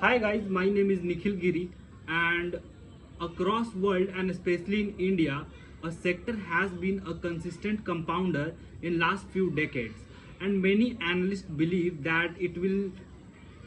Hi guys, my name is Nikhil Giri, and across world and especially in India, a sector has been a consistent compounder in last few decades, and many analysts believe that it will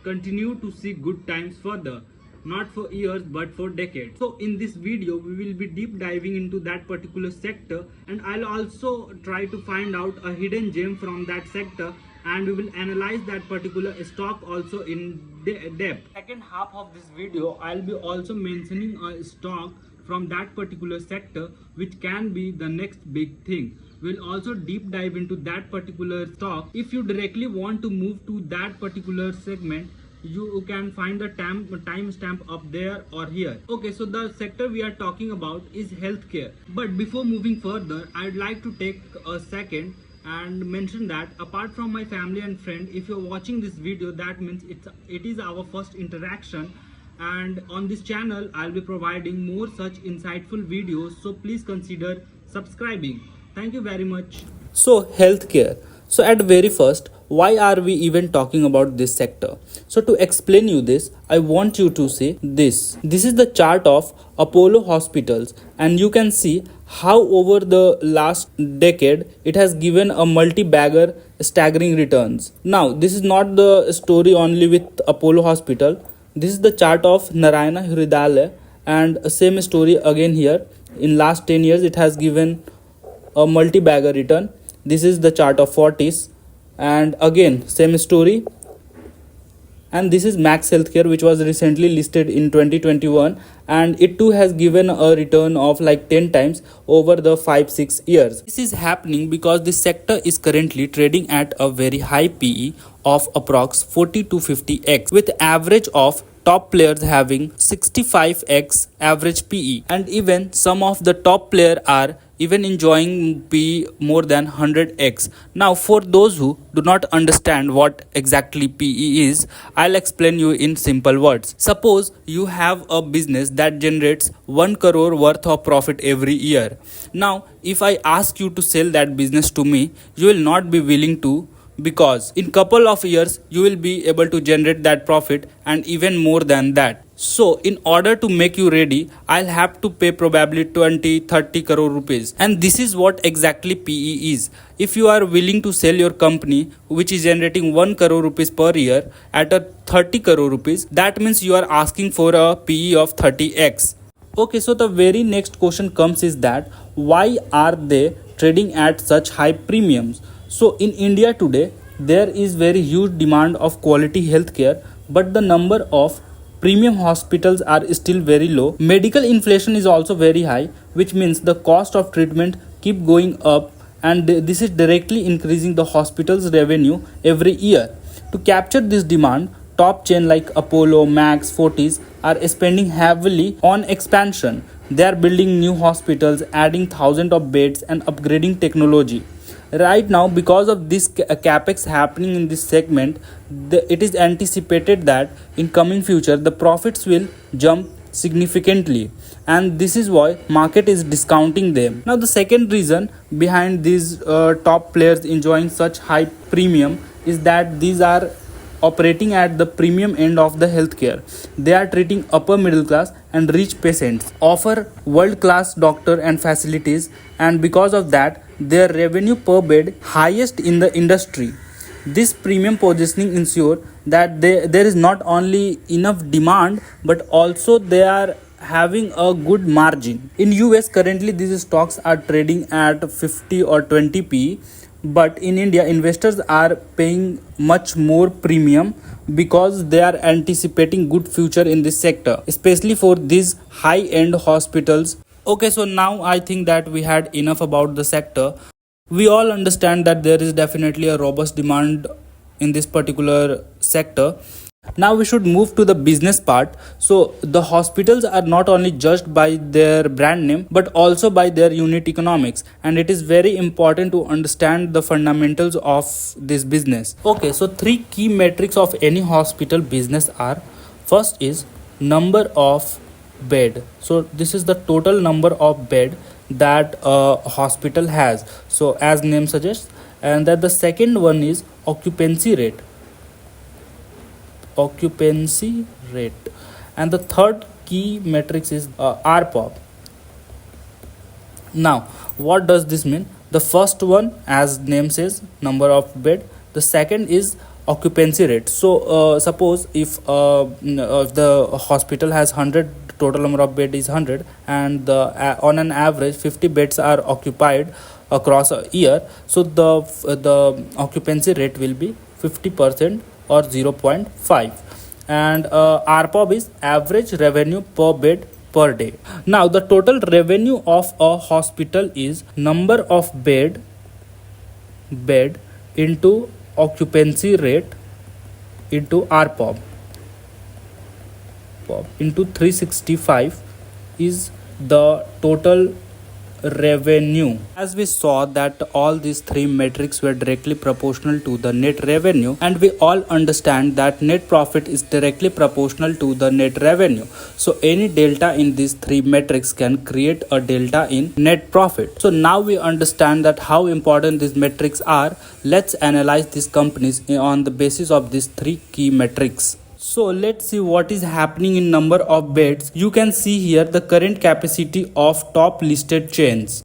continue to see good times further, not for years but for decades. So in this video we will be deep diving into that particular sector, and I'll also try to find out a hidden gem from that sector, and we will analyze that particular stock also in depth. Second half of this video I'll be also mentioning a stock from that particular sector which can be the next big thing. We'll also deep dive into that particular stock. If you directly want to move to that particular segment, you can find the timestamp up there or here. Okay, so the sector we are talking about is healthcare. But before moving further, I'd like to take a second and mention that apart from my family and friend, if you're watching this video, that means it is our first interaction, and on this channel I'll be providing more such insightful videos, so please consider subscribing. Thank you very much. So, healthcare. So, at very first, why are we even talking about this sector? So, to explain you this, I want you to see this. This is the chart of Apollo hospitals, and you can see how over the last decade it has given a multi-bagger staggering returns. Now, this is not the story only with Apollo hospital. This is the chart of Narayana Hrudayalaya, and same story again here. In last 10 years, it has given a multi-bagger return. This is the chart of Fortis, and again same story. And this is Max Healthcare, which was recently listed in 2021, and it too has given a return of like 10 times over the 5-6 years. This is happening because this sector is currently trading at a very high PE of approx 40 to 50x, with average of top players having 65x average PE, and even some of the top players are even enjoying PE more than 100x. Now, for those who do not understand what exactly PE is, I'll explain you in simple words. Suppose you have a business that generates 1 crore worth of profit every year. Now, if I ask you to sell that business to me, you will not be willing to, because in couple of years you will be able to generate that profit and even more than that. So in order to make you ready, I'll have to pay probably 20-30 crore rupees, and this is what exactly PE is. If you are willing to sell your company which is generating 1 crore rupees per year at a 30 crore rupees, that means you are asking for a PE of 30x. Okay, so the very next question comes is that why are they trading at such high premiums? So in India today, there is very huge demand of quality healthcare, but the number of premium hospitals are still very low. Medical inflation is also very high, which means the cost of treatment keep going up, and this is directly increasing the hospital's revenue every year. To capture this demand, top chain like Apollo, Max, Fortis are spending heavily on expansion. They are building new hospitals, adding thousands of beds and upgrading technology. Right now, because of this capex happening in this segment, it is anticipated that in coming future the profits will jump significantly, and this is why market is discounting them. Now, the second reason behind these top players enjoying such high premium is that these are operating at the premium end of the healthcare. They are treating upper middle class and rich patients, offer world class doctor and facilities, and because of that their revenue per bed highest in the industry. This premium positioning ensure that there is not only enough demand but also they are having a good margin. In US currently these stocks are trading at 50 or 20 PE, but in India investors are paying much more premium because they are anticipating good future in this sector, especially for these high end hospitals. Okay, so now I think that we had enough about the sector. We all understand that there is definitely a robust demand in this particular sector. Now we should move to the business part. So the hospitals are not only judged by their brand name but also by their unit economics, and it is very important to understand the fundamentals of this business. Okay, so three key metrics of any hospital business are: first is number of bed. So this is the total number of bed that a hospital has, so as name suggests. And that the second one is occupancy rate. occupancy rate. And the third key metrics is RPOB. Now, what does this mean? The first one, as name says, number of bed. The second is occupancy rate. So, suppose if the hospital has 100, total number of bed is 100, and on an average 50 beds are occupied across a year. So the occupancy rate will be 50% or 0.5. And RPOB is average revenue per bed per day. Now the total revenue of a hospital is number of bed into occupancy rate into RPOB into 365 is the total revenue. As we saw that all these three metrics were directly proportional to the net revenue, and we all understand that net profit is directly proportional to the net revenue. So any delta in these three metrics can create a delta in net profit. So now we understand that how important these metrics are. Let's analyze these companies on the basis of these three key metrics. So let's see what is happening in number of beds. You can see here the current capacity of top listed chains.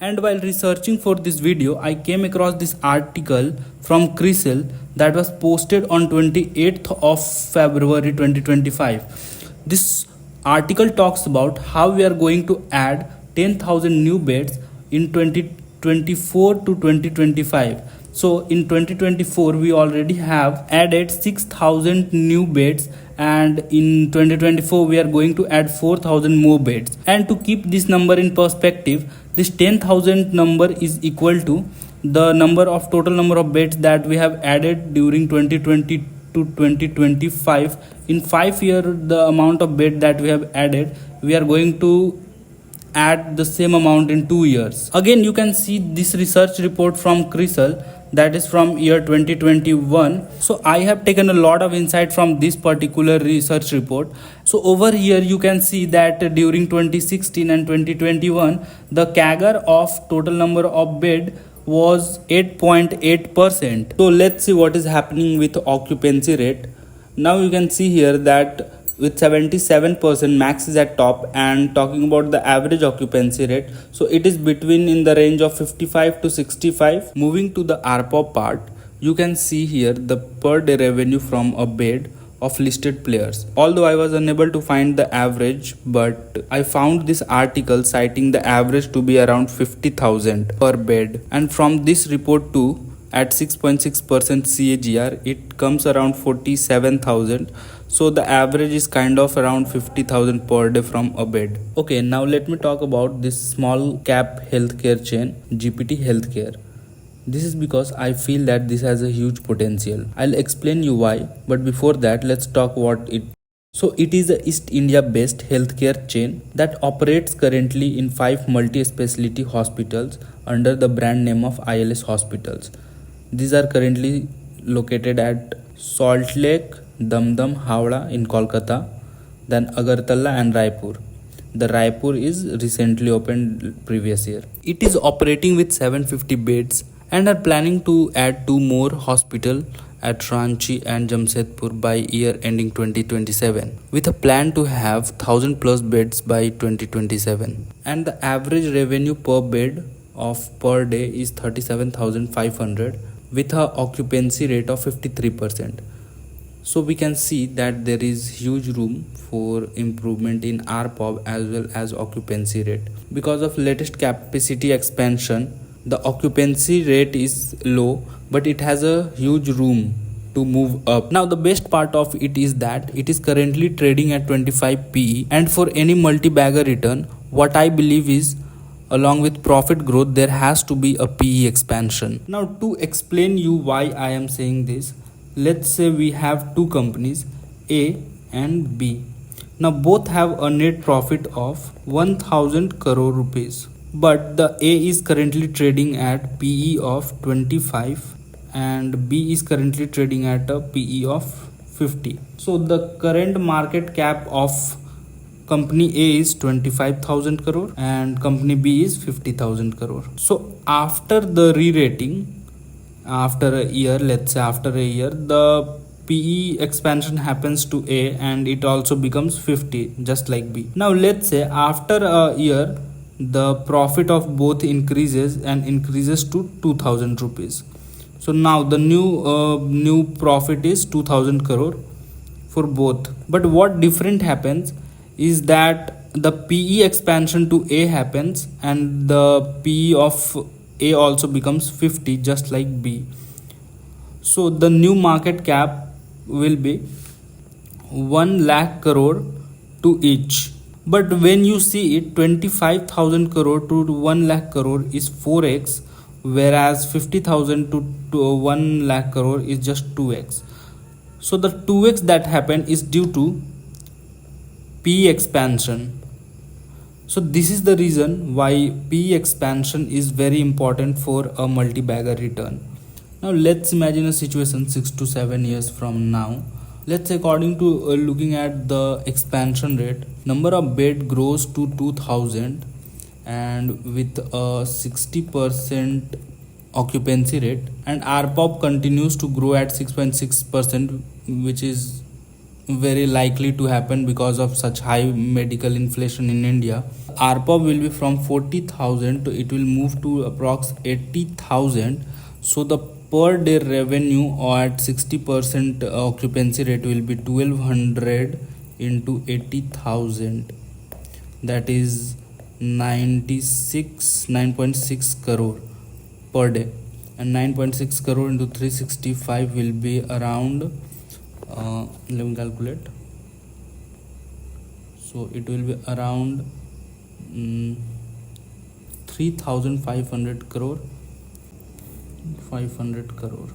And while researching for this video, I came across this article from CRISIL that was posted on 28th of February 2025. This article talks about how we are going to add 10,000 new beds in 2024 to 2025. So in 2024 we already have added 6,000 new beds, and in 2024 we are going to add 4,000 more beds. And to keep this number in perspective, this 10,000 number is equal to the number of total number of beds that we have added during 2020 to 2025. In 5 years, the amount of bed that we have added, we are going to add the same amount in 2 years. Again, you can see this research report from CRISIL, that is from year 2021. So I have taken a lot of insight from this particular research report. So over here you can see that during 2016 and 2021 the CAGR of total number of bed was 8.8%. So let's see what is happening with occupancy rate. Now you can see here that with 77% max is at top, and talking about the average occupancy rate, so it is between in the range of 55 to 65. Moving to the RPOB part, you can see here the per day revenue from a bed of listed players. Although I was unable to find the average, but I found this article citing the average to be around 50,000 per bed, and from this report too, at 6.6% CAGR, it comes around 47,000. So the average is kind of around 50,000 per day from a bed. Okay, now let me talk about this small cap healthcare chain, GPT Healthcare. This is because I feel that this has a huge potential. I'll explain you why, but before that, let's talk what it. So it is a East India based healthcare chain that operates currently in 5 multi-specialty hospitals under the brand name of ILS Hospitals. These are currently located at Salt Lake, Damdam, Howrah in Kolkata, then Agartala and Raipur. The Raipur is recently opened previous year. It is operating with 750 beds and are planning to add 2 more hospital at Ranchi and Jamshedpur by year ending 2027, with a plan to have 1000 plus beds by 2027. And the average revenue per bed of per day is 37,500 with a occupancy rate of 53%. So we can see that there is huge room for improvement in RPOB as well as occupancy rate. Because of latest capacity expansion, the occupancy rate is low, but it has a huge room to move up. Now the best part of it is that it is currently trading at 25 PE, and for any multi-bagger return, what I believe is along with profit growth, there has to be a PE expansion. Now to explain you why I am saying this, let's say we have 2 companies A and B. Now both have a net profit of 1000 crore rupees, but the A is currently trading at PE of 25 and B is currently trading at a PE of 50. So the current market cap of company A is 25,000 crore and company B is 50,000 crore. So after the re-rating, after a year, let's say after a year, the PE expansion happens to A and it also becomes 50 just like B. Now let's say after a year the profit of both increases and increases to 2000 rupees. So now the new profit is 2000 crore for both. But what different happens is that the PE expansion to A happens and the PE of A also becomes 50 just like B. So the new market cap will be 1 lakh crore to each. But when you see it, 25,000 crore to 1 lakh crore is 4x, whereas 50,000 to 1 lakh crore is just 2x. So the 2x that happened is due to PE expansion. So this is the reason why PE expansion is very important for a multi-bagger return. Now let's imagine a situation 6 to 7 years from now. Let's say according to looking at the expansion rate, number of bed grows to 2000 and with a 60% occupancy rate, and ARPOB continues to grow at 6.6%, which is very likely to happen because of such high medical inflation in India. ARPOB will be from 40,000 to it will move to approx 80,000. So the per day revenue at 60% occupancy rate will be 1200 into 80,000, that is 9.6 crore per day, and 9.6 crore into 365 will be around let me calculate. So it will be around 3500 crore, 500 crore,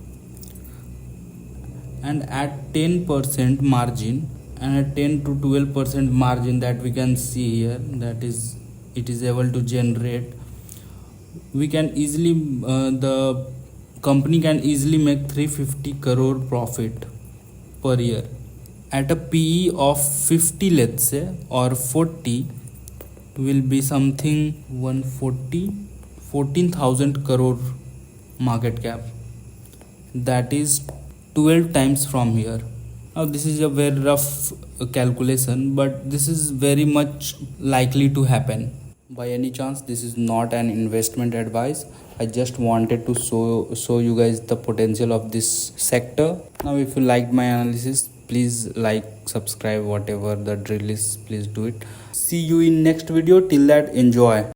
and at 10% margin and at 10 to 12% margin that we can see here, that is it is able to generate, we can easily the company can easily make 350 crore profit per year. At a PE of 50, let's say, or 40, will be something 14,000 crore market cap, that is 12 times from here. Now this is a very rough calculation, but this is very much likely to happen. By any chance, this is not an investment advice. I just wanted to show you guys the potential of this sector. Now if you liked my analysis, please like, subscribe, whatever the drill is, please do it. See you in next video. Till that, enjoy.